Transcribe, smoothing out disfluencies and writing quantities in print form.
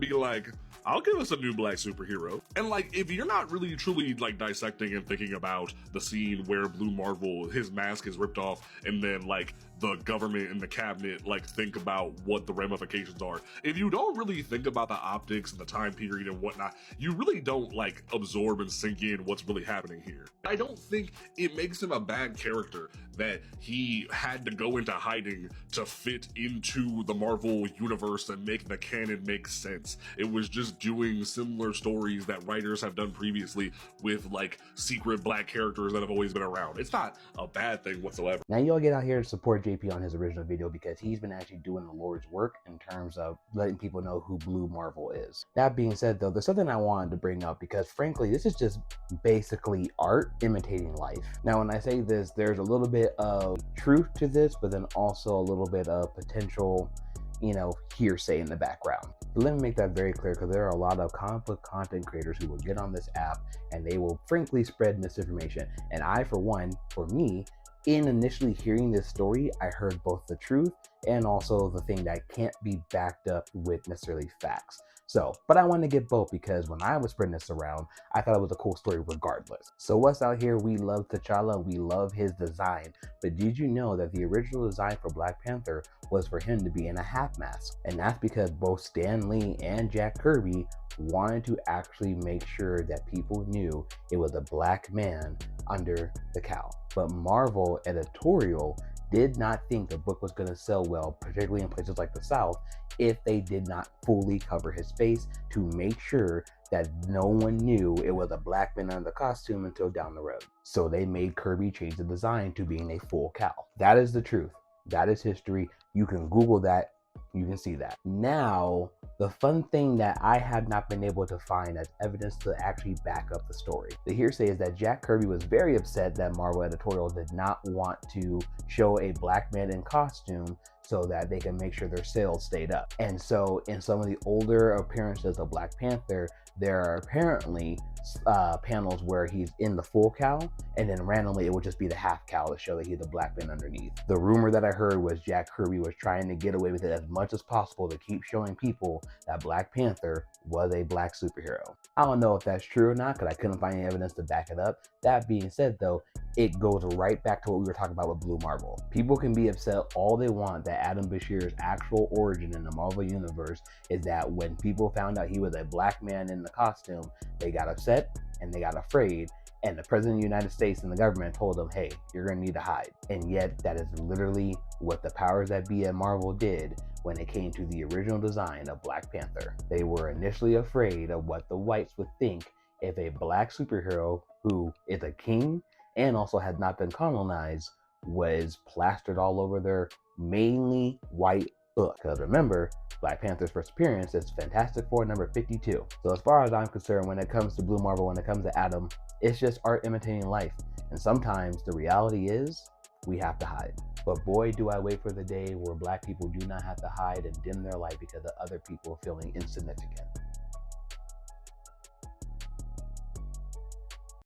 be like, I'll give us a new black superhero. And like, if you're not really truly like dissecting and thinking about the scene where Blue Marvel, his mask is ripped off, and then like the government and the cabinet like think about what the ramifications are. If you don't really think about the optics and the time period and whatnot, you really don't like absorb and sink in what's really happening here. I don't think it makes him a bad character that he had to go into hiding to fit into the Marvel universe and make the canon make sense. It was just doing similar stories that writers have done previously with like secret black characters that have always been around. It's not a bad thing whatsoever. Now y'all get out here to support JP on his original video because he's been actually doing the Lord's work in terms of letting people know who Blue Marvel is. That being said though, there's something I wanted to bring up because frankly, this is just basically art imitating life. Now when I say this, there's a little bit of truth to this, but then also a little bit of potential, hearsay in the background. But let me make that very clear because there are a lot of comic book content creators who will get on this app and they will frankly spread misinformation. And I, for me, in initially hearing this story, I heard both the truth and also the thing that can't be backed up with necessarily facts. But I wanted to get both because when I was spreading this around, I thought it was a cool story regardless. So what's out here, we love T'Challa, we love his design, but did you know that the original design for Black Panther was for him to be in a half mask? And that's because both Stan Lee and Jack Kirby wanted to actually make sure that people knew it was a black man under the cowl. But Marvel editorial did not think the book was going to sell well, particularly in places like the South, if they did not fully cover his face to make sure that no one knew it was a black man under the costume until down the road. So they made Kirby change the design to being a full cowl. That is the truth. That is history. You can Google that. You can see that. Now, the fun thing that I have not been able to find as evidence to actually back up the story. The hearsay is that Jack Kirby was very upset that Marvel editorial did not want to show a black man in costume so that they can make sure their sales stayed up. And so in some of the older appearances of Black Panther, there are apparently panels where he's in the full cowl and then randomly it would just be the half cowl to show that he's a black man underneath. The rumor that I heard was Jack Kirby was trying to get away with it as much as possible to keep showing people that Black Panther was a black superhero. I don't know if that's true or not because I couldn't find any evidence to back it up. That being said though, it goes right back to what we were talking about with Blue Marvel. People can be upset all they want that Adam Bashir's actual origin in the Marvel universe is that when people found out he was a black man in the costume, they got upset and they got afraid, and the President of the United States and the government told them, hey, you're gonna need to hide. And yet that is literally what the powers that be at Marvel did when it came to the original design of Black Panther. They were initially afraid of what the whites would think if a black superhero who is a king and also had not been colonized was plastered all over their mainly white book. Because remember, Black Panther's first appearance is Fantastic Four number 52. So as far as I'm concerned, when it comes to Blue Marvel, when it comes to Adam, it's just art imitating life. And sometimes the reality is we have to hide. But boy, do I wait for the day where black people do not have to hide and dim their light because of other people feeling insignificant.